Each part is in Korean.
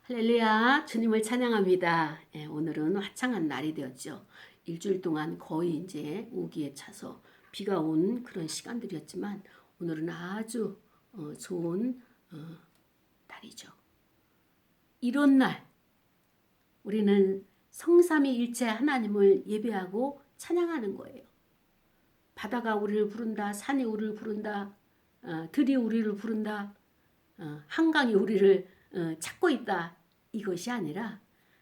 할렐루야, 주님을 찬양합니다. 예, 오늘은 화창한 날이 되었죠. 일주일 동안 거의 이제 우기에 차서 비가 온 그런 시간들이었지만 오늘은 아주 좋은 날이죠. 이런 날 우리는 성삼위일체 하나님을 예배하고 찬양하는 거예요. 바다가 우리를 부른다, 산이 우리를 부른다, 들이 우리를 부른다, 한강이 우리를 찾고 있다. 이것이 아니라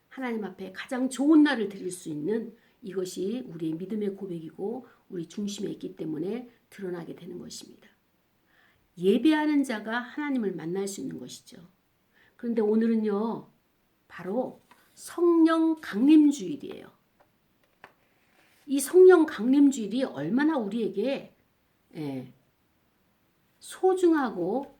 하나님 앞에 가장 좋은 날을 드릴 수 있는 이것이 우리의 믿음의 고백이고 우리 중심에 있기 때문에 드러나게 되는 것입니다. 예배하는 자가 하나님을 만날 수 있는 것이죠. 그런데 오늘은요, 바로 성령 강림주일이에요. 이 성령 강림주일이 얼마나 우리에게 소중하고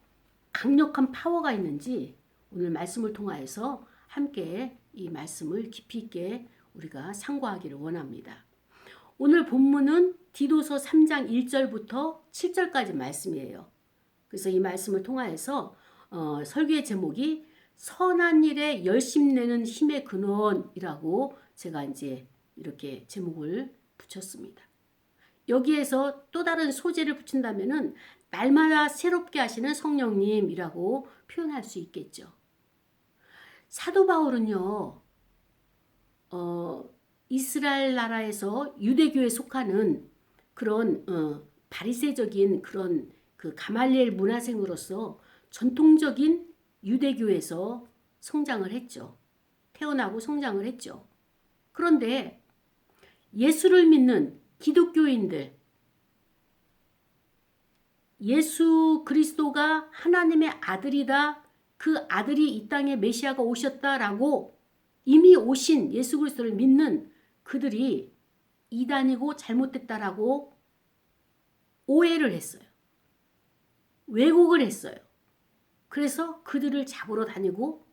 강력한 파워가 있는지 오늘 말씀을 통하여서 함께 이 말씀을 깊이 있게 우리가 상고하기를 원합니다. 오늘 본문은 디도서 3장 1절부터 7절까지 말씀이에요. 그래서 이 말씀을 통하여서 설교의 제목이 선한 일에 열심 내는 힘의 근원이라고 제가 이제 이렇게 제목을 붙였습니다. 여기에서 또 다른 소재를 붙인다면은 날마다 새롭게 하시는 성령님이라고 표현할 수 있겠죠. 사도 바울은요, 이스라엘 나라에서 유대교에 속하는 그런 바리새적인 그런 그 가말리엘 문화생으로서 전통적인 유대교에서 성장을 했죠. 태어나고 성장을 했죠. 그런데 예수를 믿는 기독교인들, 예수 그리스도가 하나님의 아들이다, 그 아들이 이 땅에 메시아가 오셨다라고 이미 오신 예수 그리스도를 믿는 그들이 이단이고 잘못됐다라고 오해를 했어요. 왜곡을 했어요. 그래서 그들을 잡으러 다니고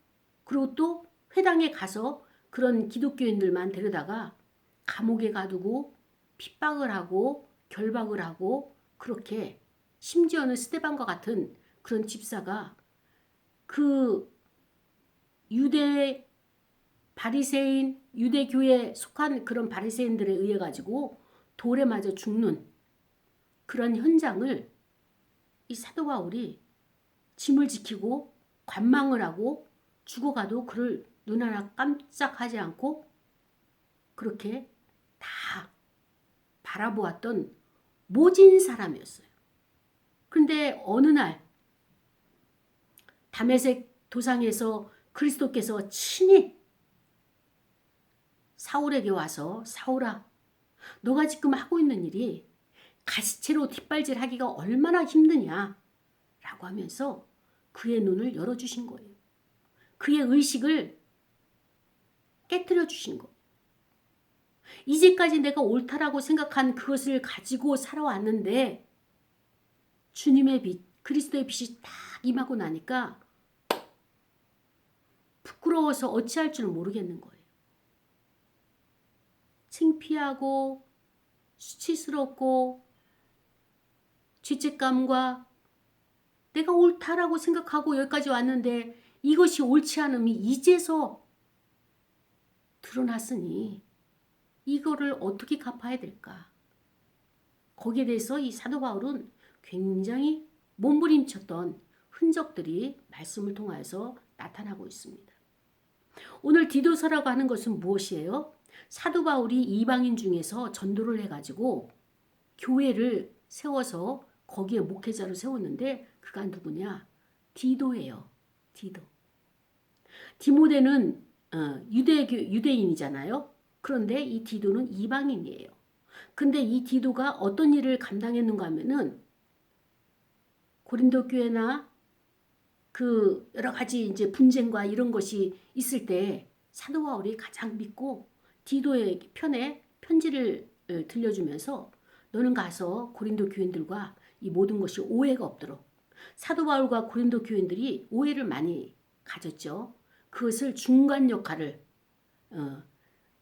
그리고 또 회당에 가서 그런 기독교인들만 데려다가 감옥에 가두고 핍박을 하고 결박을 하고 그렇게 심지어는 스데반과 같은 그런 집사가 그 유대 바리새인 유대교에 속한 그런 바리새인들에 의해 가지고 돌에 맞아 죽는 그런 현장을 이 사도 바울이 짐을 지키고 관망을 하고 죽어가도 그를 눈 하나 깜짝하지 않고 그렇게 다 바라보았던 모진 사람이었어요. 그런데 어느 날 다메섹 도상에서 그리스도께서 친히 사울에게 와서 사울아, 너가 지금 하고 있는 일이 가시채로 뒷발질하기가 얼마나 힘드냐 라고 하면서 그의 눈을 열어주신 거예요. 그의 의식을 깨트려 주신 거예요. 이제까지 내가 옳다라고 생각한 그것을 가지고 살아왔는데 주님의 빛, 그리스도의 빛이 딱 임하고 나니까 부끄러워서 어찌할 줄 모르겠는 거예요. 창피하고 수치스럽고 죄책감과 내가 옳다라고 생각하고 여기까지 왔는데 이것이 옳지 않음이 이제서 드러났으니 이거를 어떻게 갚아야 될까? 거기에 대해서 이 사도 바울은 굉장히 몸부림쳤던 흔적들이 말씀을 통해서 나타나고 있습니다. 오늘 디도서라고 하는 것은 무엇이에요? 사도 바울이 이방인 중에서 전도를 해가지고 교회를 세워서 거기에 목회자를 세웠는데 그가 누구냐? 디도예요. 디도. 디모데는 유대인이잖아요. 그런데 이 디도는 이방인이에요. 근데 이 디도가 어떤 일을 감당했는가 하면은 고린도 교회나 그 여러 가지 이제 분쟁과 이런 것이 있을 때 사도 바울이 가장 믿고 디도의 편에 편지를 들려주면서 너는 가서 고린도 교인들과 이 모든 것이 오해가 없도록 사도 바울과 고린도 교인들이 오해를 많이 가졌죠. 그것을 중간 역할을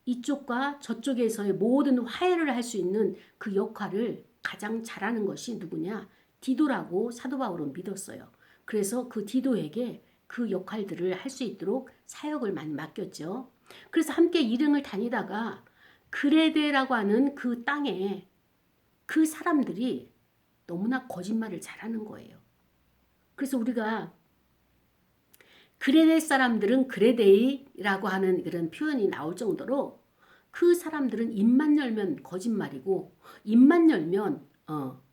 이쪽과 저쪽에서의 모든 화해를 할 수 있는 그 역할을 가장 잘하는 것이 누구냐? 디도라고 사도 바울은 믿었어요. 그래서 그 디도에게 그 역할들을 할 수 있도록 사역을 많이 맡겼죠. 그래서 함께 일행을 다니다가 그레데라고 하는 그 땅에 그 사람들이 너무나 거짓말을 잘하는 거예요. 그래서 우리가 그레데 사람들은 그레데이라고 하는 그런 표현이 나올 정도로 그 사람들은 입만 열면 거짓말이고 입만 열면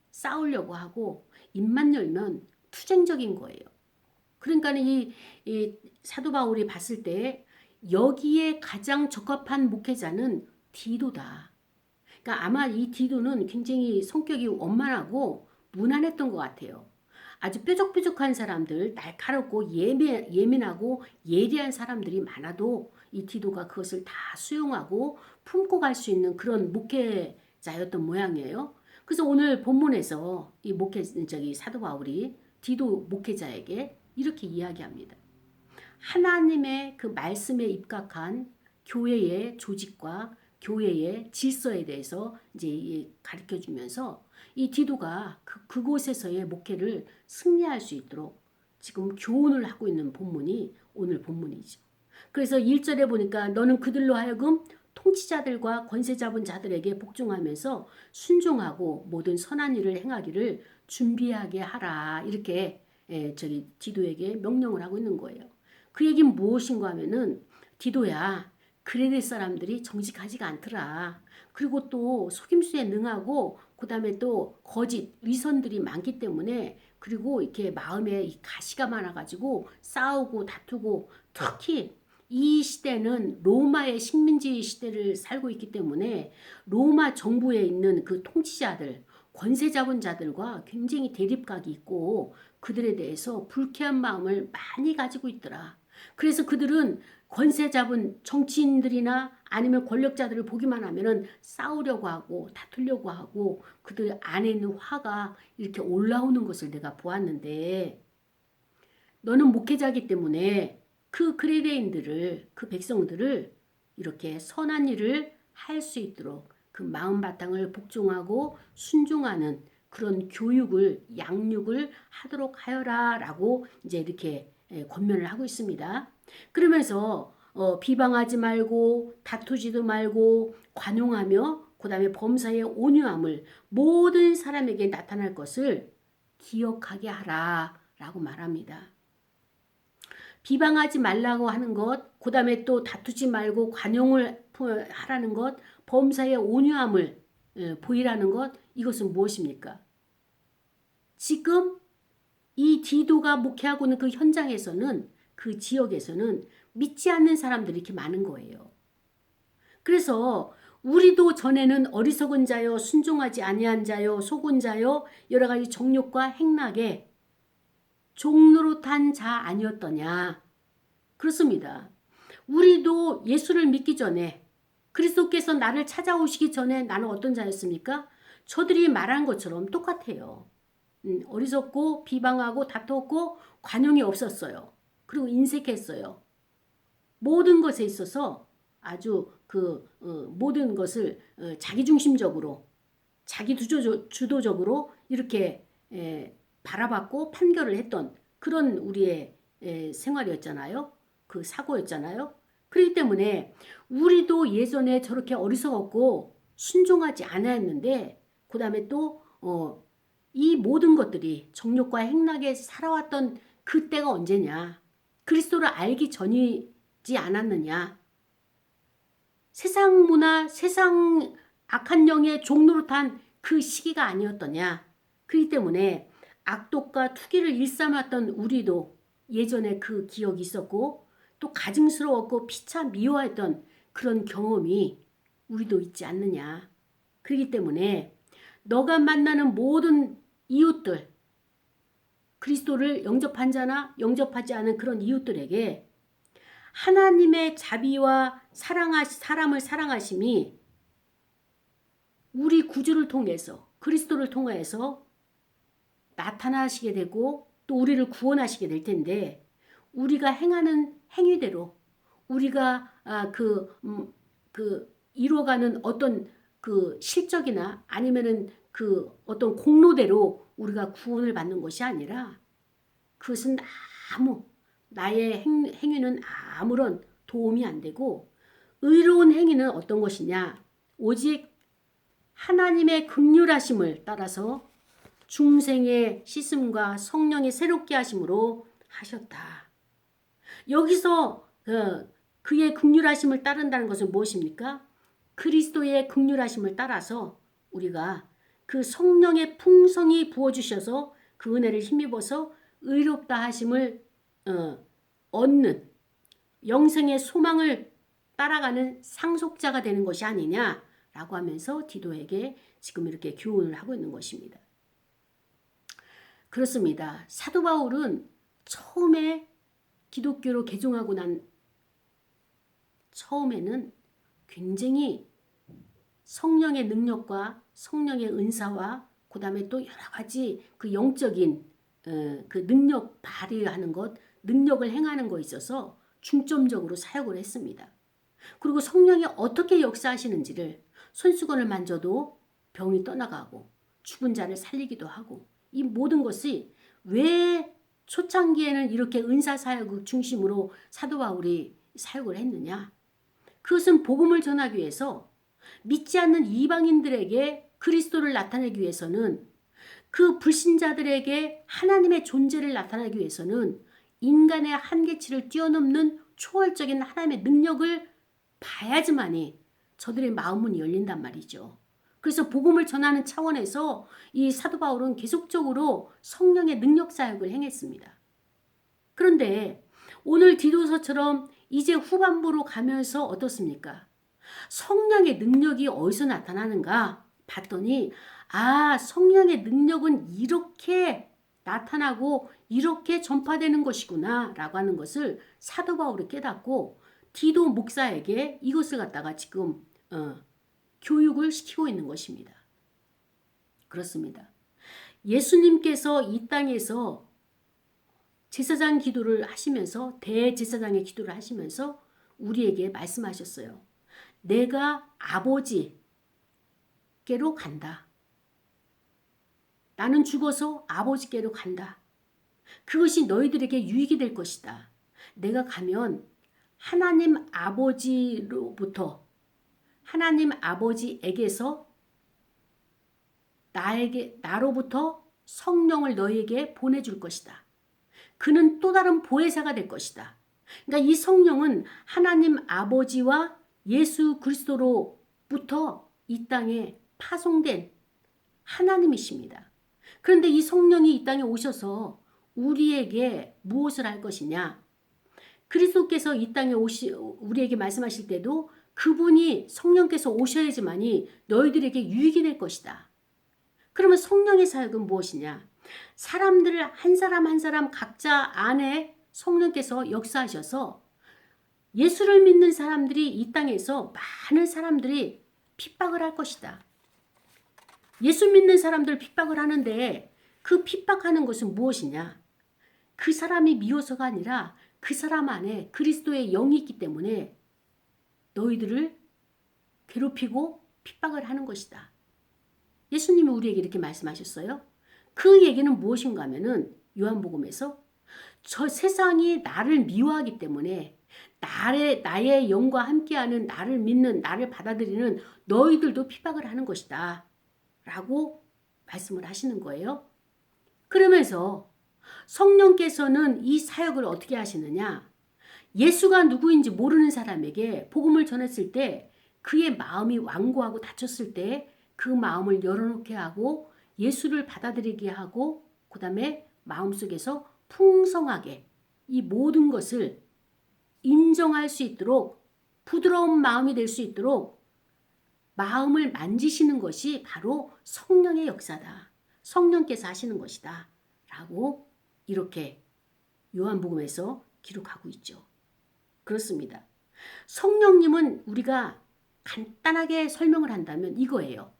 싸우려고 하고 입만 열면 투쟁적인 거예요. 그러니까 이 사도 바울이 봤을 때 여기에 가장 적합한 목회자는 디도다. 그러니까 아마 이 디도는 굉장히 성격이 원만하고 무난했던 것 같아요. 아주 뾰족뾰족한 사람들, 날카롭고 예민하고 예리한 사람들이 많아도 이 디도가 그것을 다 수용하고 품고 갈 수 있는 그런 목회자였던 모양이에요. 그래서 오늘 본문에서 이 사도 바울이 디도 목회자에게 이렇게 이야기합니다. 하나님의 그 말씀에 입각한 교회의 조직과 교회의 질서에 대해서 이제 가르쳐 주면서 이 디도가 그곳에서의 목회를 승리할 수 있도록 지금 교훈을 하고 있는 본문이 오늘 본문이죠. 그래서 1절에 보니까 너는 그들로 하여금 통치자들과 권세 잡은 자들에게 복종하면서 순종하고 모든 선한 일을 행하기를 준비하게 하라. 이렇게 저기 디도에게 명령을 하고 있는 거예요. 그 얘기는 무엇인가 하면은 디도야, 그레데 사람들이 정직하지가 않더라. 그리고 또 속임수에 능하고 그다음에 또 거짓 위선들이 많기 때문에 그리고 이렇게 마음에 가시가 많아가지고 싸우고 다투고 특히 이 시대는 로마의 식민지 시대를 살고 있기 때문에 로마 정부에 있는 그 통치자들 권세 잡은 자들과 굉장히 대립각이 있고 그들에 대해서 불쾌한 마음을 많이 가지고 있더라. 그래서 그들은 권세 잡은 정치인들이나 아니면 권력자들을 보기만 하면은 싸우려고 하고 다투려고 하고 그들 안에 있는 화가 이렇게 올라오는 것을 내가 보았는데 너는 목회자이기 때문에 그 그레데인들을 그 백성들을 이렇게 선한 일을 할 수 있도록 그 마음 바탕을 복종하고 순종하는 그런 교육을 양육을 하도록 하여라라고 이제 이렇게 권면을 하고 있습니다. 그러면서 비방하지 말고 다투지도 말고 관용하며 그다음에 범사의 온유함을 모든 사람에게 나타날 것을 기억하게 하라라고 말합니다. 비방하지 말라고 하는 것, 그다음에 또 다투지 말고 관용을 하라는 것, 범사의 온유함을 보이라는 것, 이것은 무엇입니까? 지금 이 디도가 목회하고 있는 그 현장에서는 그 지역에서는 믿지 않는 사람들이 이렇게 많은 거예요. 그래서 우리도 전에는 어리석은 자요, 순종하지 아니한 자요, 속은 자요, 여러 가지 정욕과 행락에 종노릇한 자 아니었더냐. 그렇습니다. 우리도 예수를 믿기 전에 그리스도께서 나를 찾아오시기 전에 나는 어떤 자였습니까? 저들이 말한 것처럼 똑같아요. 어리석고 비방하고 다퉜고 관용이 없었어요. 그리고 인색했어요. 모든 것에 있어서 아주 모든 것을 자기중심적으로 자기 주도적으로 이렇게 바라봤고 판결을 했던 그런 우리의 생활이었잖아요. 그 사고였잖아요. 그렇기 때문에 우리도 예전에 저렇게 어리석었고 순종하지 않았는데 그 다음에 또 이 모든 것들이 정욕과 행락에 살아왔던 그때가 언제냐. 그리스도를 알기 전이지 않았느냐. 세상 문화, 세상 악한 영의 종노릇한 그 시기가 아니었더냐. 그렇기 때문에 악독과 투기를 일삼았던 우리도 예전에 그 기억이 있었고 또 가증스러웠고 피차 미워했던 그런 경험이 우리도 있지 않느냐. 그렇기 때문에 너가 만나는 모든 이웃들, 그리스도를 영접한 자나 영접하지 않은 그런 이웃들에게 하나님의 자비와 사람을 사랑하심이 우리 구주를 통해서 그리스도를 통해서 나타나시게 되고 또 우리를 구원하시게 될 텐데 우리가 행하는 행위대로 우리가 이루어가는 어떤 그 실적이나 아니면은 그 어떤 공로대로 우리가 구원을 받는 것이 아니라 그것은 나의 행위는 아무런 도움이 안 되고 의로운 행위는 어떤 것이냐? 오직 하나님의 긍휼하심을 따라서 중생의 씻음과 성령의 새롭게 하심으로 하셨다. 여기서 그의 긍휼하심을 따른다는 것은 무엇입니까? 그리스도의 긍휼하심을 따라서 우리가 그 성령의 풍성이 부어주셔서 그 은혜를 힘입어서 의롭다 하심을 얻는 영생의 소망을 따라가는 상속자가 되는 것이 아니냐라고 하면서 디도에게 지금 이렇게 교훈을 하고 있는 것입니다. 그렇습니다. 사도 바울은 처음에 기독교로 개종하고 난 처음에는 굉장히 성령의 능력과 성령의 은사와 그 다음에 또 여러 가지 그 영적인 그 능력 발휘하는 것, 능력을 행하는 것에 있어서 중점적으로 사역을 했습니다. 그리고 성령이 어떻게 역사하시는지를 손수건을 만져도 병이 떠나가고 죽은 자를 살리기도 하고 이 모든 것이 왜 초창기에는 이렇게 은사 사역을 중심으로 사도 바울이 사역을 했느냐? 그것은 복음을 전하기 위해서 믿지 않는 이방인들에게 그리스도를 나타내기 위해서는 그 불신자들에게 하나님의 존재를 나타내기 위해서는 인간의 한계치를 뛰어넘는 초월적인 하나님의 능력을 봐야지만이 저들의 마음문이 열린단 말이죠. 그래서 복음을 전하는 차원에서 이 사도 바울은 계속적으로 성령의 능력 사역을 행했습니다. 그런데 오늘 디도서처럼 이제 후반부로 가면서 어떻습니까? 성령의 능력이 어디서 나타나는가 봤더니 성령의 능력은 이렇게 나타나고 이렇게 전파되는 것이구나 라고 하는 것을 사도 바울이 깨닫고 디도 목사에게 이것을 갖다가 지금 교육을 시키고 있는 것입니다. 그렇습니다. 예수님께서 이 땅에서 제사장 기도를 하시면서 대제사장의 기도를 하시면서 우리에게 말씀하셨어요. 내가 아버지께로 간다. 나는 죽어서 아버지께로 간다. 그것이 너희들에게 유익이 될 것이다. 내가 가면 하나님 아버지로부터 하나님 아버지에게서 나로부터 성령을 너희에게 보내줄 것이다. 그는 또 다른 보혜사가 될 것이다. 그러니까 이 성령은 하나님 아버지와 예수 그리스도로부터 이 땅에 파송된 하나님이십니다. 그런데 이 성령이 이 땅에 오셔서 우리에게 무엇을 할 것이냐? 그리스도께서 이 땅에 우리에게 말씀하실 때도 그분이 성령께서 오셔야지만이 너희들에게 유익이 될 것이다. 그러면 성령의 사역은 무엇이냐? 사람들을 한 사람 한 사람 각자 안에 성령께서 역사하셔서 예수를 믿는 사람들이 이 땅에서 많은 사람들이 핍박을 할 것이다. 예수 믿는 사람들 핍박을 하는데 그 핍박하는 것은 무엇이냐? 그 사람이 미워서가 아니라 그 사람 안에 그리스도의 영이 있기 때문에 너희들을 괴롭히고 핍박을 하는 것이다. 예수님이 우리에게 이렇게 말씀하셨어요. 그 얘기는 무엇인가 하면은 요한복음에서 저 세상이 나를 미워하기 때문에 나의 영과 함께하는 나를 믿는 나를 받아들이는 너희들도 핍박을 하는 것이다. 라고 말씀을 하시는 거예요. 그러면서 성령께서는 이 사역을 어떻게 하시느냐? 예수가 누구인지 모르는 사람에게 복음을 전했을 때 그의 마음이 완고하고 닫혔을 때 그 마음을 열어놓게 하고 예수를 받아들이게 하고 그 다음에 마음속에서 풍성하게 이 모든 것을 인정할 수 있도록 부드러운 마음이 될 수 있도록 마음을 만지시는 것이 바로 성령의 역사다. 성령께서 하시는 것이다. 라고 이렇게 요한복음에서 기록하고 있죠. 그렇습니다. 성령님은 우리가 간단하게 설명을 한다면 이거예요.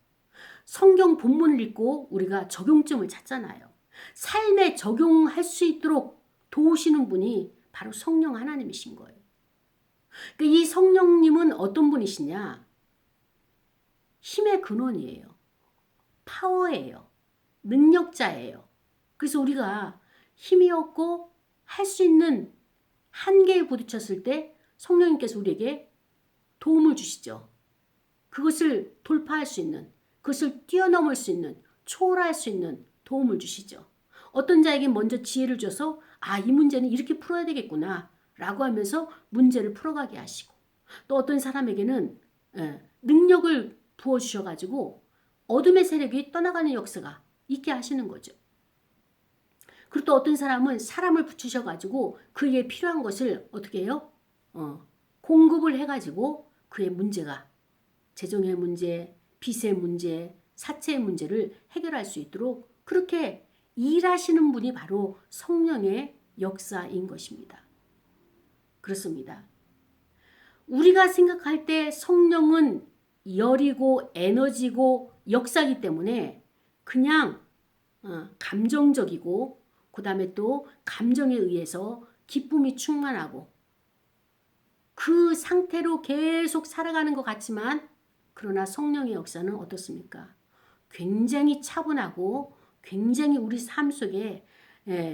성경 본문을 읽고 우리가 적용점을 찾잖아요. 삶에 적용할 수 있도록 도우시는 분이 바로 성령 하나님이신 거예요. 그러니까 이 성령님은 어떤 분이시냐? 힘의 근원이에요. 파워예요. 능력자예요. 그래서 우리가 힘이 없고 할 수 있는 한계에 부딪혔을 때 성령님께서 우리에게 도움을 주시죠. 그것을 돌파할 수 있는, 그것을 뛰어넘을 수 있는, 초월할 수 있는 도움을 주시죠. 어떤 자에게 먼저 지혜를 줘서 이 문제는 이렇게 풀어야 되겠구나 라고 하면서 문제를 풀어가게 하시고, 또 어떤 사람에게는 능력을 부어주셔가지고 어둠의 세력이 떠나가는 역사가 있게 하시는 거죠. 그리고 또 어떤 사람은 사람을 붙이셔가지고 그에게 필요한 것을 어떻게 해요? 공급을 해가지고 그의 문제가, 재정의 문제, 빚의 문제, 사체의 문제를 해결할 수 있도록 그렇게 일하시는 분이 바로 성령의 역사인 것입니다. 그렇습니다. 우리가 생각할 때 성령은 열이고 에너지고 역사이기 때문에 그냥 감정적이고 그 다음에 또 감정에 의해서 기쁨이 충만하고 그 상태로 계속 살아가는 것 같지만, 그러나 성령의 역사는 어떻습니까? 굉장히 차분하고 굉장히 우리 삶 속에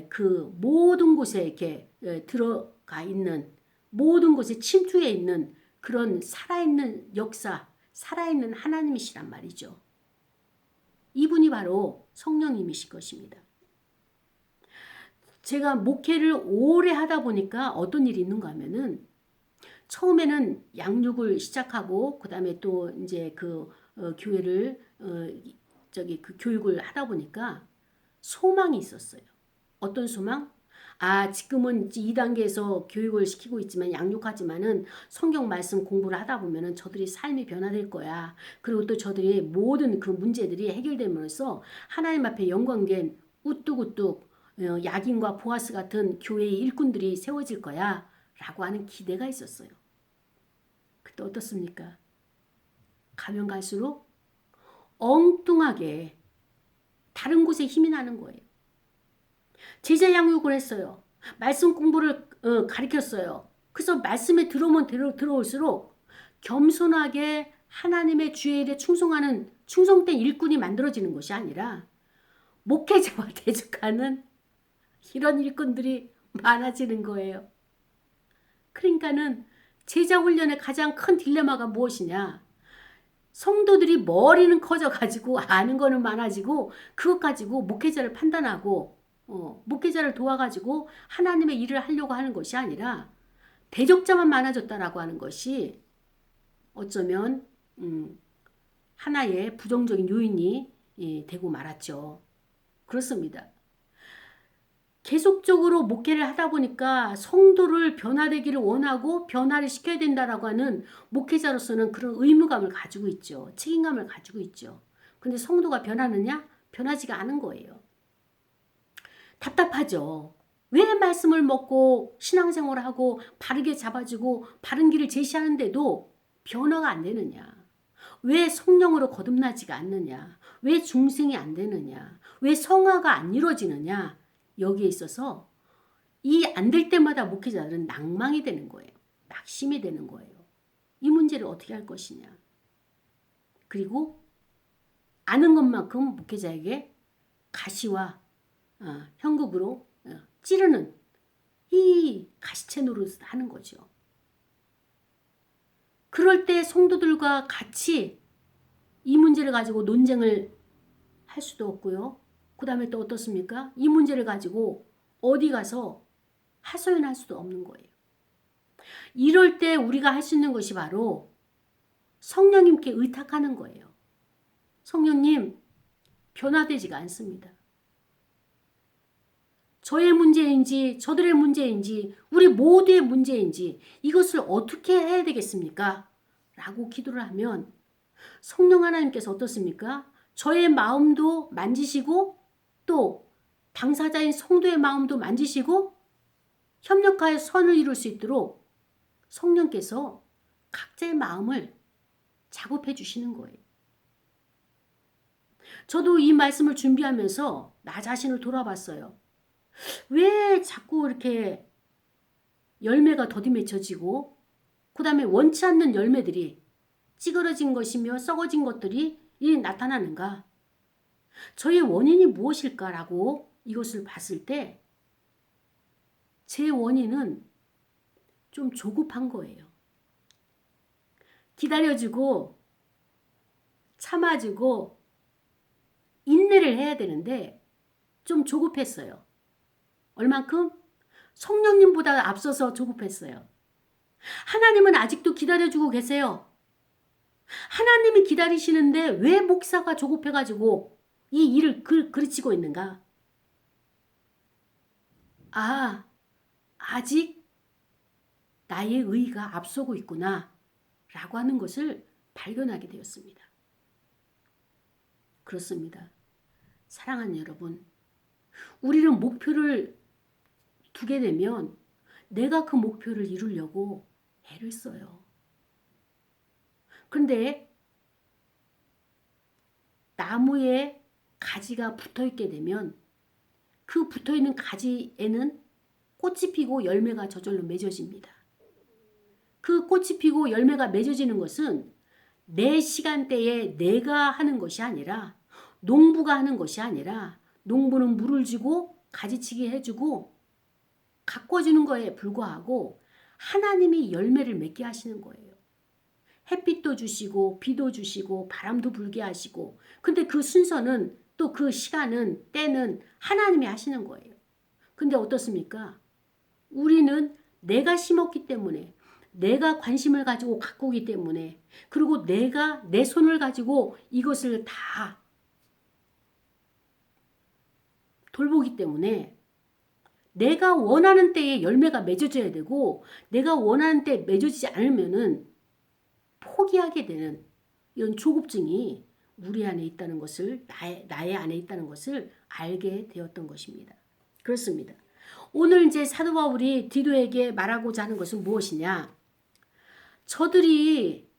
그 모든 곳에 이렇게 들어가 있는, 모든 곳에 침투해 있는 그런 살아있는 역사, 살아있는 하나님이시란 말이죠. 이분이 바로 성령님이실 것입니다. 제가 목회를 오래 하다 보니까 어떤 일이 있는가 하면은, 처음에는 양육을 시작하고 그 다음에 또 이제 그 교회를 그 교육을 하다 보니까 소망이 있었어요. 어떤 소망? 지금은 2단계에서 교육을 시키고 있지만, 양육하지만은 성경 말씀 공부를 하다 보면은 저들이 삶이 변화될 거야. 그리고 또 저들이 모든 그 문제들이 해결되면서 하나님 앞에 영광된 우뚝우뚝 야긴과 보아스 같은 교회의 일꾼들이 세워질 거야 라고 하는 기대가 있었어요. 그때 어떻습니까? 가면 갈수록 엉뚱하게 다른 곳에 힘이 나는 거예요. 제자 양육을 했어요. 말씀 공부를 가르쳤어요. 그래서 말씀에 들어오면 들어올수록 겸손하게 하나님의 주의 일에 충성하는 충성된 일꾼이 만들어지는 것이 아니라 목회자와 대적하는 이런 일꾼들이 많아지는 거예요. 그러니까는 제자 훈련의 가장 큰 딜레마가 무엇이냐? 성도들이 머리는 커져가지고 아는 거는 많아지고 그것 가지고 목회자를 판단하고 목회자를 도와가지고 하나님의 일을 하려고 하는 것이 아니라 대적자만 많아졌다라고 하는 것이 어쩌면 하나의 부정적인 요인이 되고 말았죠. 그렇습니다. 계속적으로 목회를 하다 보니까 성도를 변화되기를 원하고 변화를 시켜야 된다라고 하는 목회자로서는 그런 의무감을 가지고 있죠. 책임감을 가지고 있죠. 근데 성도가 변하느냐? 변하지가 않은 거예요. 답답하죠. 왜 말씀을 먹고 신앙생활을 하고 바르게 잡아주고 바른 길을 제시하는데도 변화가 안 되느냐? 왜 성령으로 거듭나지가 않느냐? 왜 중생이 안 되느냐? 왜 성화가 안 이루어지느냐? 여기에 있어서 이 안 될 때마다 목회자들은 낭망이 되는 거예요. 낙심이 되는 거예요. 이 문제를 어떻게 할 것이냐. 그리고 아는 것만큼 목회자에게 가시와 현금으로 찌르는 이 가시채 노릇을 하는 거죠. 그럴 때 성도들과 같이 이 문제를 가지고 논쟁을 할 수도 없고요. 그 다음에 또 어떻습니까? 이 문제를 가지고 어디 가서 하소연할 수도 없는 거예요. 이럴 때 우리가 할 수 있는 것이 바로 성령님께 의탁하는 거예요. 성령님, 변화되지가 않습니다. 저의 문제인지 저들의 문제인지 우리 모두의 문제인지 이것을 어떻게 해야 되겠습니까? 라고 기도를 하면 성령 하나님께서 어떻습니까? 저의 마음도 만지시고 또 당사자인 성도의 마음도 만지시고 협력하여 선을 이룰 수 있도록 성령께서 각자의 마음을 작업해 주시는 거예요. 저도 이 말씀을 준비하면서 나 자신을 돌아봤어요. 왜 자꾸 이렇게 열매가 더디 맺혀지고 그 다음에 원치 않는 열매들이 찌그러진 것이며 썩어진 것들이 나타나는가? 저의 원인이 무엇일까라고 이것을 봤을 때 제 원인은 좀 조급한 거예요. 기다려주고 참아주고 인내를 해야 되는데 좀 조급했어요. 얼만큼? 성령님보다 앞서서 조급했어요. 하나님은 아직도 기다려주고 계세요. 하나님이 기다리시는데 왜 목사가 조급해가지고 이 일을 그르치고 있는가? 아직 나의 의의가 앞서고 있구나 라고 하는 것을 발견하게 되었습니다. 그렇습니다. 사랑하는 여러분, 우리는 목표를 두게 되면 내가 그 목표를 이루려고 애를 써요. 그런데 나무에 가지가 붙어있게 되면 그 붙어있는 가지에는 꽃이 피고 열매가 저절로 맺어집니다. 그 꽃이 피고 열매가 맺어지는 것은 내 시간대에 내가 하는 것이 아니라 농부가 하는 것이 아니라 농부는 물을 주고 가지치기 해주고 가꿔주는 거에 불과하고 하나님이 열매를 맺게 하시는 거예요. 햇빛도 주시고 비도 주시고 바람도 불게 하시고 근데 그 순서는 또 그 시간은 때는 하나님이 하시는 거예요. 근데 어떻습니까? 우리는 내가 심었기 때문에 내가 관심을 가지고 가꾸기 때문에 그리고 내가 내 손을 가지고 이것을 다 돌보기 때문에 내가 원하는 때에 열매가 맺어져야 되고 내가 원하는 때에 맺어지지 않으면은 포기하게 되는 이런 조급증이 우리 안에 있다는 것을 나의 안에 있다는 것을 알게 되었던 것입니다. 그렇습니다. 오늘 이제 사도 바울이 디도에게 말하고자 하는 것은 무엇이냐? 저들이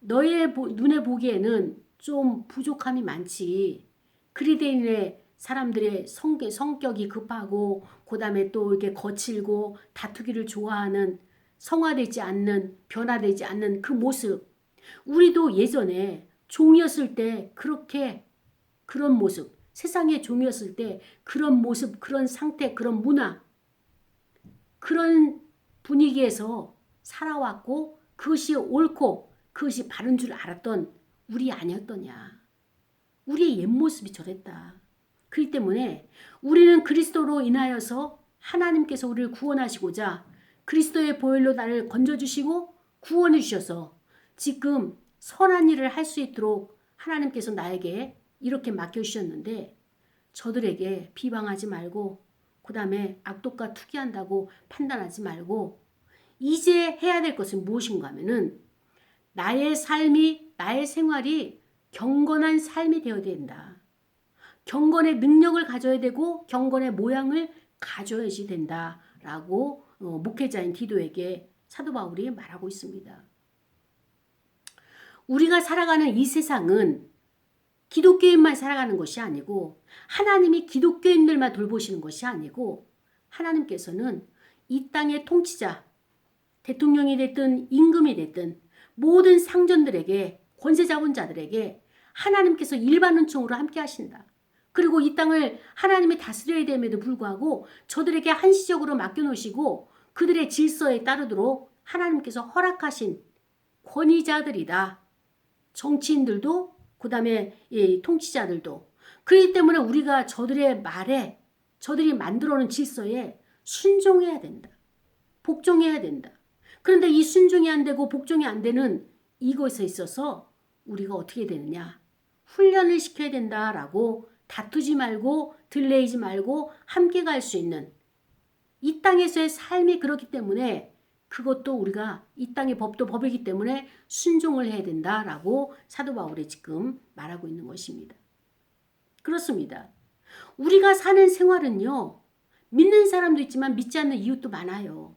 너의 눈에 보기에는 좀 부족함이 많지. 그리스도인의 사람들의 성격이 급하고 그다음에 또 이렇게 거칠고 다투기를 좋아하는 성화되지 않는 변화되지 않는 그 모습. 우리도 예전에 종이었을 때 그런 모습, 세상의 종이었을 때 그런 모습, 그런 상태, 그런 문화, 그런 분위기에서 살아왔고 그것이 옳고 그것이 바른 줄 알았던 우리 아니었더냐. 우리의 옛 모습이 저랬다. 그렇기 때문에 우리는 그리스도로 인하여서 하나님께서 우리를 구원하시고자 그리스도의 보혈로 나를 건져주시고 구원해 주셔서 지금 선한 일을 할 수 있도록 하나님께서 나에게 이렇게 맡겨주셨는데 저들에게 비방하지 말고 그 다음에 악독과 투기한다고 판단하지 말고 이제 해야 될 것은 무엇인가 하면은 나의 삶이 나의 생활이 경건한 삶이 되어야 된다. 경건의 능력을 가져야 되고 경건의 모양을 가져야지 된다라고 목회자인 디도에게 사도 바울이 말하고 있습니다. 우리가 살아가는 이 세상은 기독교인만 살아가는 것이 아니고 하나님이 기독교인들만 돌보시는 것이 아니고 하나님께서는 이 땅의 통치자, 대통령이 됐든 임금이 됐든 모든 상전들에게 권세자본자들에게 하나님께서 일반 은총으로 함께 하신다. 그리고 이 땅을 하나님이 다스려야 됨에도 불구하고 저들에게 한시적으로 맡겨놓으시고 그들의 질서에 따르도록 하나님께서 허락하신 권위자들이다. 정치인들도 그 다음에 통치자들도. 그렇기 때문에 우리가 저들의 말에 저들이 만들어놓은 질서에 순종해야 된다. 복종해야 된다. 그런데 이 순종이 안 되고 복종이 안 되는 이것에 있어서 우리가 어떻게 되느냐. 훈련을 시켜야 된다라고 다투지 말고 들레이지 말고 함께 갈 수 있는 이 땅에서의 삶이 그렇기 때문에 그것도 우리가 이 땅의 법도 법이기 때문에 순종을 해야 된다라고 사도 바울이 지금 말하고 있는 것입니다. 그렇습니다. 우리가 사는 생활은요. 믿는 사람도 있지만 믿지 않는 이웃도 많아요.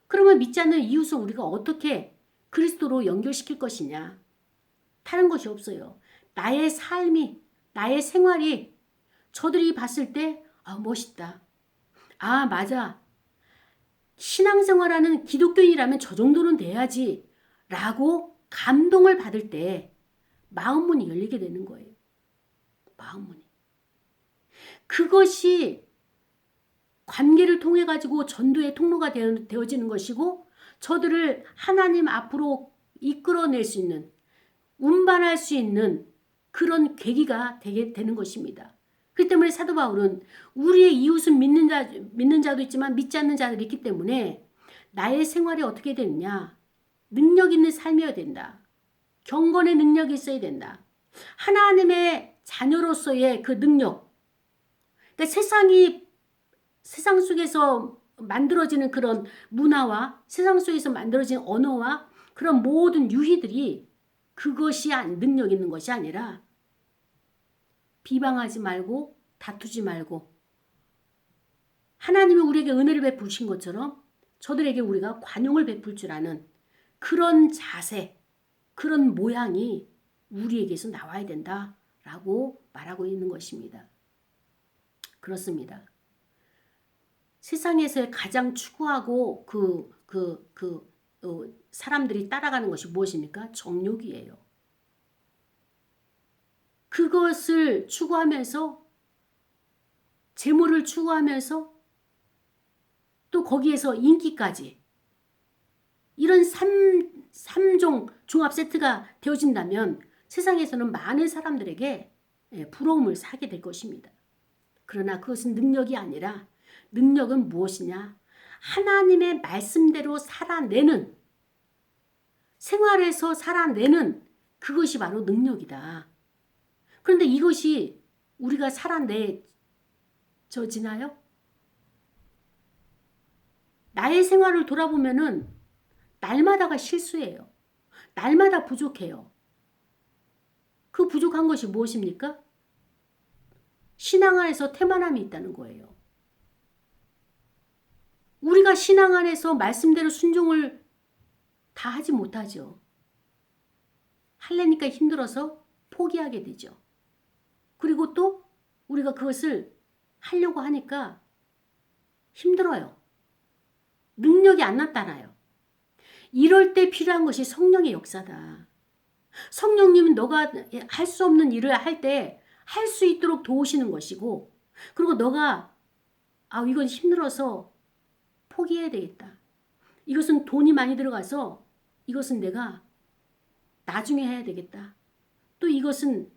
그러면 믿지 않는 이웃을 우리가 어떻게 그리스도로 연결시킬 것이냐. 다른 것이 없어요. 나의 삶이 나의 생활이 저들이 봤을 때 멋있다. 맞아. 신앙생활하는 기독교인이라면 저 정도는 돼야지 라고 감동을 받을 때 마음문이 열리게 되는 거예요. 마음문이. 그것이 관계를 통해 가지고 전도의 통로가 되어지는 것이고 저들을 하나님 앞으로 이끌어낼 수 있는 운반할 수 있는 그런 계기가 되게 되는 것입니다. 그렇기 때문에 사도 바울은 우리의 이웃은 믿는 자도 있지만 믿지 않는 자들이 있기 때문에 나의 생활이 어떻게 되느냐. 능력 있는 삶이어야 된다. 경건의 능력이 있어야 된다. 하나님의 자녀로서의 그 능력. 그러니까 세상 속에서 만들어지는 그런 문화와 세상 속에서 만들어진 언어와 그런 모든 유희들이 그것이 능력 있는 것이 아니라 비방하지 말고 다투지 말고 하나님이 우리에게 은혜를 베푸신 것처럼 저들에게 우리가 관용을 베풀 줄 아는 그런 자세, 그런 모양이 우리에게서 나와야 된다라고 말하고 있는 것입니다. 그렇습니다. 세상에서 가장 추구하고 사람들이 따라가는 것이 무엇입니까? 정욕이에요. 그것을 추구하면서 재물을 추구하면서 또 거기에서 인기까지 이런 3종 종합 세트가 되어진다면 세상에서는 많은 사람들에게 부러움을 사게 될 것입니다. 그러나 그것은 능력이 아니라 능력은 무엇이냐? 하나님의 말씀대로 살아내는 생활에서 살아내는 그것이 바로 능력이다. 그런데 이것이 우리가 살아내져지나요? 나의 생활을 돌아보면은 날마다가 실수예요. 날마다 부족해요. 그 부족한 것이 무엇입니까? 신앙 안에서 태만함이 있다는 거예요. 우리가 신앙 안에서 말씀대로 순종을 다 하지 못하죠. 하려니까 힘들어서 포기하게 되죠. 그리고 또 우리가 그것을 하려고 하니까 힘들어요. 능력이 안 나타나요. 이럴 때 필요한 것이 성령의 역사다. 성령님은 너가 할 수 없는 일을 할 때 할 수 있도록 도우시는 것이고 그리고 너가 이건 힘들어서 포기해야 되겠다. 이것은 돈이 많이 들어가서 이것은 내가 나중에 해야 되겠다. 또 이것은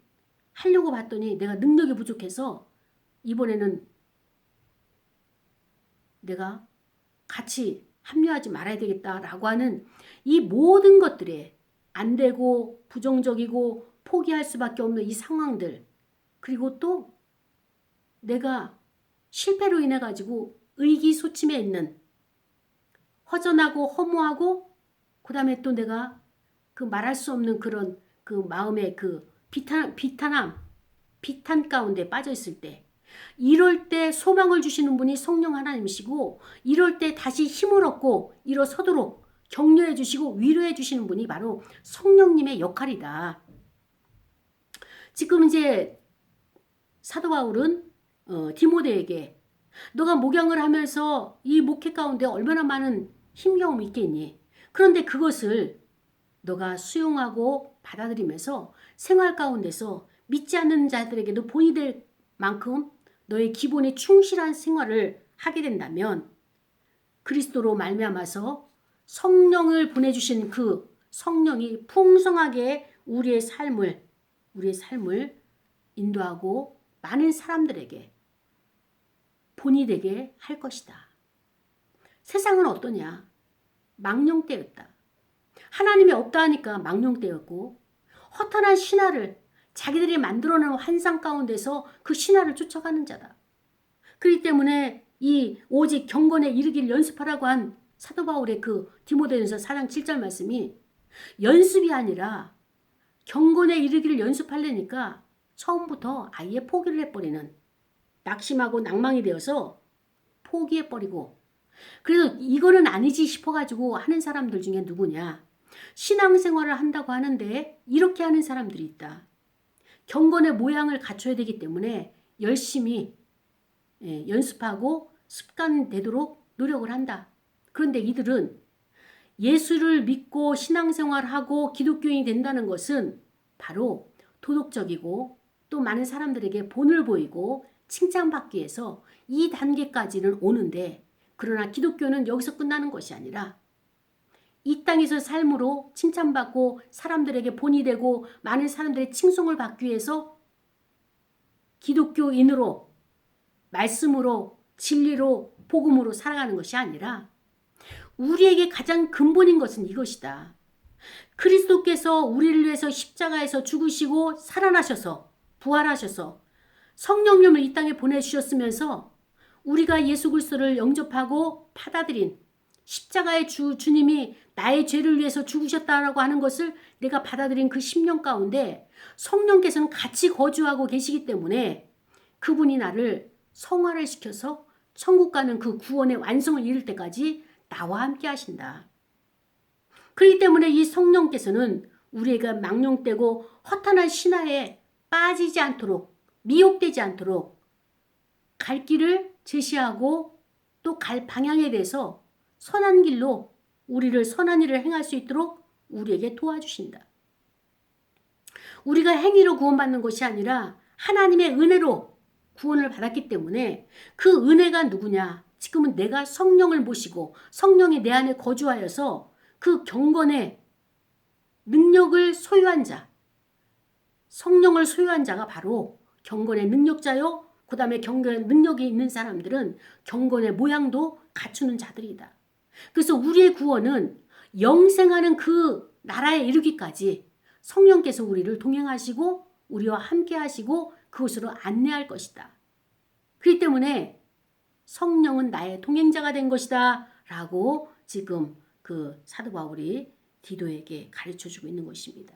하려고 봤더니 내가 능력이 부족해서 이번에는 내가 같이 합류하지 말아야 되겠다라고 하는 이 모든 것들에 안 되고 부정적이고 포기할 수밖에 없는 이 상황들 그리고 또 내가 실패로 인해 가지고 의기소침해 있는 허전하고 허무하고 그 다음에 또 내가 그 말할 수 없는 그런 그 마음의 그 비탄 가운데 빠져 있을 때 이럴 때 소망을 주시는 분이 성령 하나님이시고 이럴 때 다시 힘을 얻고 일어서도록 격려해 주시고 위로해 주시는 분이 바로 성령님의 역할이다. 지금 이제 사도 바울은 디모데에게 너가 목양을 하면서 이 목회 가운데 얼마나 많은 힘겨움이 있겠니? 그런데 그것을 너가 수용하고 받아들이면서 생활 가운데서 믿지 않는 자들에게도 본이 될 만큼 너의 기본에 충실한 생활을 하게 된다면 그리스도로 말미암아서 성령을 보내주신 그 성령이 풍성하게 우리의 삶을 인도하고 많은 사람들에게 본이 되게 할 것이다. 세상은 어떠냐? 망령되었다. 하나님이 없다 하니까 망령되었고 허탄한 신화를 자기들이 만들어낸 환상 가운데서 그 신화를 쫓아가는 자다. 그렇기 때문에 이 오직 경건에 이르기를 연습하라고 한 사도 바울의 그 디모데전서 4장 7절 말씀이 연습이 아니라 경건에 이르기를 연습하려니까 처음부터 아예 포기를 해버리는 낙심하고 낭망이 되어서 포기해버리고 그래서 이거는 아니지 싶어가지고 하는 사람들 중에 누구냐? 신앙생활을 한다고 하는데 이렇게 하는 사람들이 있다. 경건의 모양을 갖춰야 되기 때문에 열심히 연습하고 습관되도록 노력을 한다. 그런데 이들은 예수를 믿고 신앙생활하고 기독교인이 된다는 것은 바로 도덕적이고 또 많은 사람들에게 본을 보이고 칭찬받기 위해서 이 단계까지는 오는데, 그러나 기독교는 여기서 끝나는 것이 아니라 이 땅에서 삶으로 칭찬받고 사람들에게 본이 되고 많은 사람들의 칭송을 받기 위해서 기독교인으로, 말씀으로, 진리로, 복음으로 살아가는 것이 아니라 우리에게 가장 근본인 것은 이것이다. 그리스도께서 우리를 위해서 십자가에서 죽으시고 살아나셔서 부활하셔서 성령님을 이 땅에 보내주셨으면서 우리가 예수 그리스도를 영접하고 받아들인 십자가의 주님이 나의 죄를 위해서 죽으셨다라고 하는 것을 내가 받아들인 그 10년 가운데 성령께서는 같이 거주하고 계시기 때문에 그분이 나를 성화를 시켜서 천국 가는 그 구원의 완성을 이룰 때까지 나와 함께 하신다. 그렇기 때문에 이 성령께서는 우리가 망령되고 허탄한 신화에 빠지지 않도록, 미혹되지 않도록 갈 길을 제시하고 또 갈 방향에 대해서 선한 길로 우리를 선한 일을 행할 수 있도록 우리에게 도와주신다. 우리가 행위로 구원받는 것이 아니라 하나님의 은혜로 구원을 받았기 때문에 그 은혜가 누구냐? 지금은 내가 성령을 모시고 성령이 내 안에 거주하여서 그 경건의 능력을 소유한 자, 성령을 소유한 자가 바로 경건의 능력자요. 그 다음에 경건의 능력이 있는 사람들은 경건의 모양도 갖추는 자들이다. 그래서 우리의 구원은 영생하는 그 나라에 이르기까지 성령께서 우리를 동행하시고 우리와 함께 하시고 그곳으로 안내할 것이다. 그렇기 때문에 성령은 나의 동행자가 된 것이다 라고 지금 그 사도 바울이 디도에게 가르쳐주고 있는 것입니다.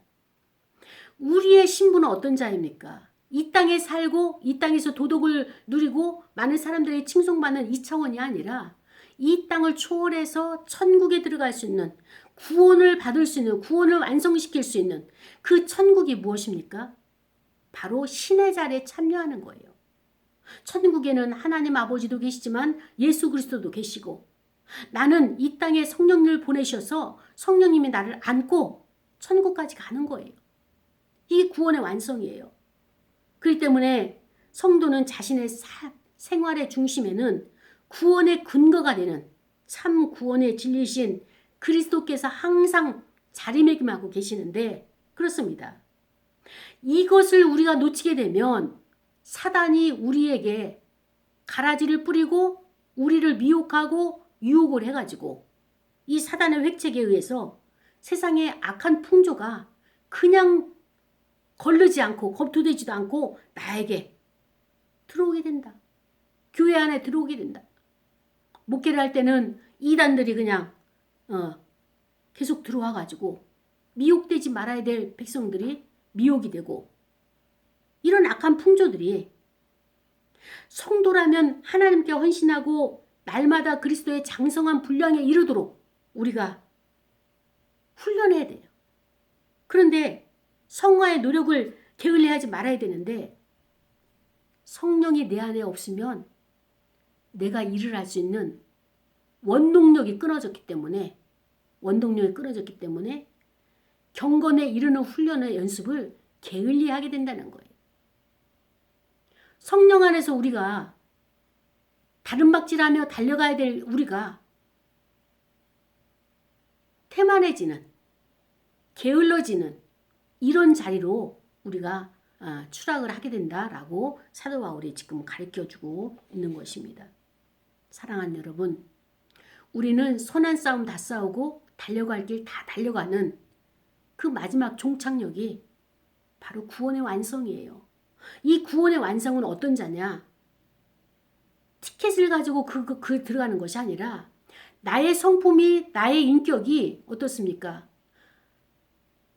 우리의 신분은 어떤 자입니까? 이 땅에 살고 이 땅에서 도덕을 누리고 많은 사람들의 칭송받는 2차원이 아니라 이 땅을 초월해서 천국에 들어갈 수 있는, 구원을 받을 수 있는, 구원을 완성시킬 수 있는 그 천국이 무엇입니까? 바로 신의 자리에 참여하는 거예요. 천국에는 하나님 아버지도 계시지만 예수 그리스도도 계시고 나는 이 땅에 성령님을 보내셔서 성령님이 나를 안고 천국까지 가는 거예요. 이게 구원의 완성이에요. 그렇기 때문에 성도는 자신의 생활의 중심에는 구원의 근거가 되는 참 구원의 진리신 그리스도께서 항상 자리매김하고 계시는데 그렇습니다. 이것을 우리가 놓치게 되면 사단이 우리에게 가라지를 뿌리고 우리를 미혹하고 유혹을 해가지고 이 사단의 획책에 의해서 세상의 악한 풍조가 그냥 거르지 않고 검토되지도 않고 나에게 들어오게 된다. 교회 안에 들어오게 된다. 목회를 할 때는 이단들이 그냥 계속 들어와가지고 미혹되지 말아야 될 백성들이 미혹이 되고 이런 악한 풍조들이 성도라면 하나님께 헌신하고 날마다 그리스도의 장성한 분량에 이르도록 우리가 훈련해야 돼요. 그런데 성화의 노력을 게을리하지 말아야 되는데 성령이 내 안에 없으면 내가 일을 할 수 있는 원동력이 끊어졌기 때문에 경건에 이르는 훈련의 연습을 게을리하게 된다는 거예요. 성령 안에서 우리가 다름박질하며 달려가야 될 우리가 태만해지는, 게을러지는 이런 자리로 우리가 추락을 하게 된다라고 사도 바울이 지금 가르쳐주고 있는 것입니다. 사랑하는 여러분, 우리는 선한 싸움 다 싸우고 달려갈 길 다 달려가는 그 마지막 종착역이 바로 구원의 완성이에요. 이 구원의 완성은 어떤 자냐? 티켓을 가지고 그 들어가는 것이 아니라 나의 성품이, 나의 인격이 어떻습니까?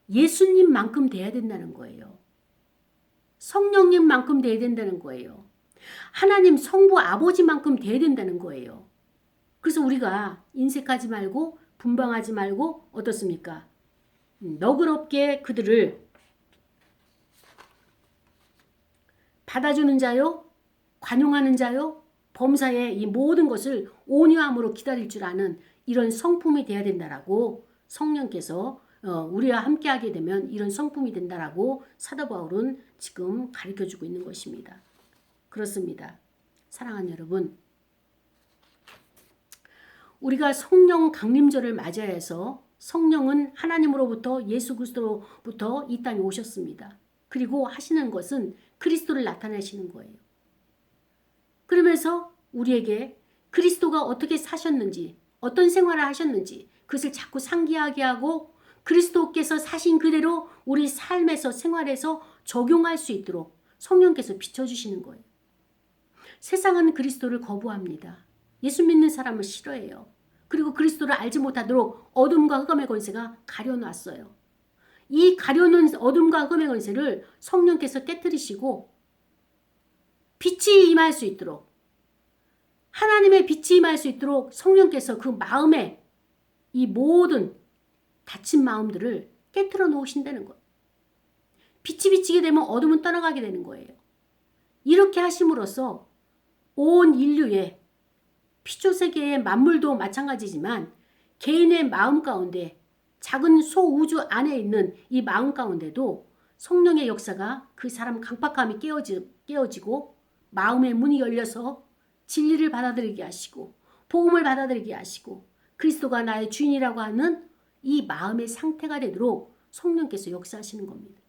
예수님만큼 돼야 된다는 거예요. 성령님만큼 돼야 된다는 거예요. 하나님 성부 아버지만큼 돼야 된다는 거예요. 그래서 우리가 인색하지 말고 분방하지 말고 어떻습니까? 너그럽게 그들을 받아주는 자요, 관용하는 자요, 범사의 이 모든 것을 온유함으로 기다릴 줄 아는 이런 성품이 돼야 된다라고 성령께서 우리와 함께하게 되면 이런 성품이 된다라고 사도 바울은 지금 가르쳐주고 있는 것입니다. 그렇습니다. 사랑하는 여러분, 우리가 성령 강림절을 맞이해서 성령은 하나님으로부터 예수 그리스도로부터 이 땅에 오셨습니다. 그리고 하시는 것은 그리스도를 나타내시는 거예요. 그러면서 우리에게 그리스도가 어떻게 사셨는지, 어떤 생활을 하셨는지 그것을 자꾸 상기하게 하고 그리스도께서 사신 그대로 우리 삶에서 생활에서 적용할 수 있도록 성령께서 비춰주시는 거예요. 세상은 그리스도를 거부합니다. 예수 믿는 사람을 싫어해요. 그리고 그리스도를 알지 못하도록 어둠과 흑암의 권세가 가려놨어요. 이 가려놓은 어둠과 흑암의 권세를 성령께서 깨뜨리시고 빛이 임할 수 있도록, 하나님의 빛이 임할 수 있도록 성령께서 그 마음에 이 모든 닫힌 마음들을 깨뜨려 놓으신다는 거예요. 빛이 비치게 되면 어둠은 떠나가게 되는 거예요. 이렇게 하심으로써 온 인류의 피조세계의 만물도 마찬가지지만 개인의 마음 가운데 작은 소우주 안에 있는 이 마음 가운데도 성령의 역사가 그 사람 강팍함이 깨어지고 마음의 문이 열려서 진리를 받아들이게 하시고 복음을 받아들이게 하시고 그리스도가 나의 주인이라고 하는 이 마음의 상태가 되도록 성령께서 역사하시는 겁니다.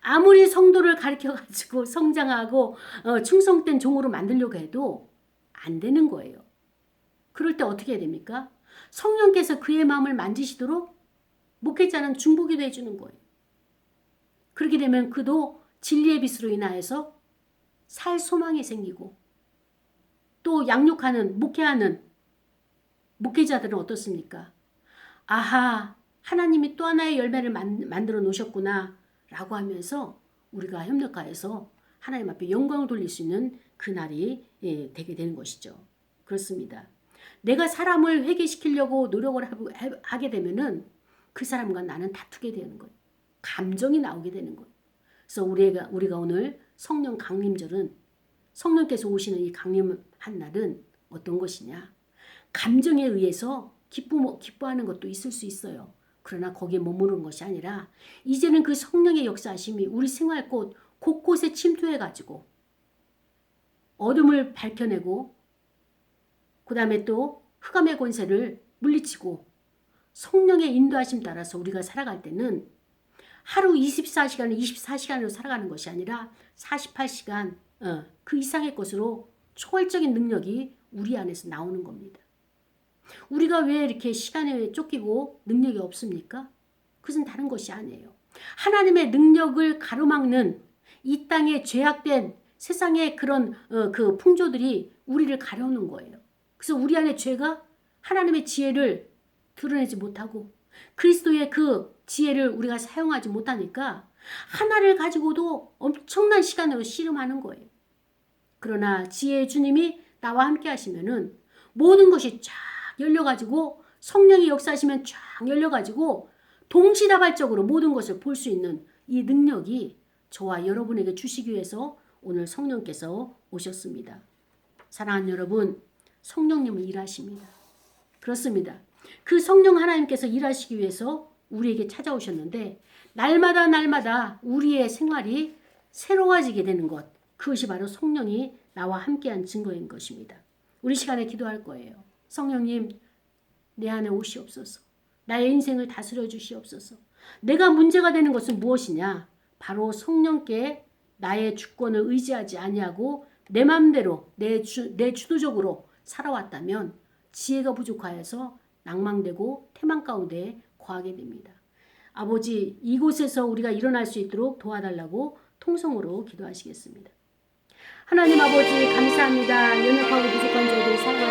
아무리 성도를 가르쳐가지고 성장하고 충성된 종으로 만들려고 해도 안 되는 거예요. 그럴 때 어떻게 해야 됩니까? 성령께서 그의 마음을 만지시도록 목회자는 중보기도 해주는 거예요. 그렇게 되면 그도 진리의 빛으로 인하여서 살 소망이 생기고 또 양육하는 목회하는 목회자들은 어떻습니까? 아하, 하나님이 또 하나의 열매를 만들어 놓으셨구나 라고 하면서 우리가 협력하여서 하나님 앞에 영광을 돌릴 수 있는 그날이 되게 되는 것이죠. 그렇습니다. 내가 사람을 회개시키려고 노력을 하게 되면은 그 사람과 나는 다투게 되는 거예요. 감정이 나오게 되는 거예요. 그래서 우리가 오늘 성령 강림절은 성령께서 오시는 이 강림한 날은 어떤 것이냐? 감정에 의해서 기뻐하는 것도 있을 수 있어요. 그러나 거기에 머무르는 것이 아니라 이제는 그 성령의 역사하심이 우리 생활곳 곳곳에 침투해가지고 어둠을 밝혀내고 그 다음에 또 흑암의 권세를 물리치고 성령의 인도하심 따라서 우리가 살아갈 때는 하루 24시간을 24시간으로 살아가는 것이 아니라 48시간 그 이상의 것으로 초월적인 능력이 우리 안에서 나오는 겁니다. 우리가 왜 이렇게 시간에 쫓기고 능력이 없습니까? 그것은 다른 것이 아니에요. 하나님의 능력을 가로막는 이 땅에 죄악된 세상의 그런 그 풍조들이 우리를 가려놓는 거예요. 그래서 우리 안에 죄가 하나님의 지혜를 드러내지 못하고 그리스도의 그 지혜를 우리가 사용하지 못하니까 하나를 가지고도 엄청난 시간으로 씨름하는 거예요. 그러나 지혜의 주님이 나와 함께 하시면은 모든 것이 쫙 열려가지고 성령이 역사하시면 쫙 열려가지고 동시다발적으로 모든 것을 볼 수 있는 이 능력이 저와 여러분에게 주시기 위해서 오늘 성령께서 오셨습니다. 사랑하는 여러분, 성령님은 일하십니다. 그렇습니다. 그 성령 하나님께서 일하시기 위해서 우리에게 찾아오셨는데 날마다 우리의 생활이 새로워지게 되는 것, 그것이 바로 성령이 나와 함께한 증거인 것입니다. 우리 시간에 기도할 거예요. 성령님, 내 안에 오시옵소서. 나의 인생을 다스려 주시옵소서. 내가 문제가 되는 것은 무엇이냐? 바로 성령께 나의 주권을 의지하지 아니하고 내 맘대로 내 주도적으로 살아왔다면 지혜가 부족하여서 낭망되고 태망 가운데 거하게 됩니다. 아버지, 이곳에서 우리가 일어날 수 있도록 도와달라고 통성으로 기도하시겠습니다. 하나님 아버지 감사합니다. 연약하고 부족한 저희들 사랑하시고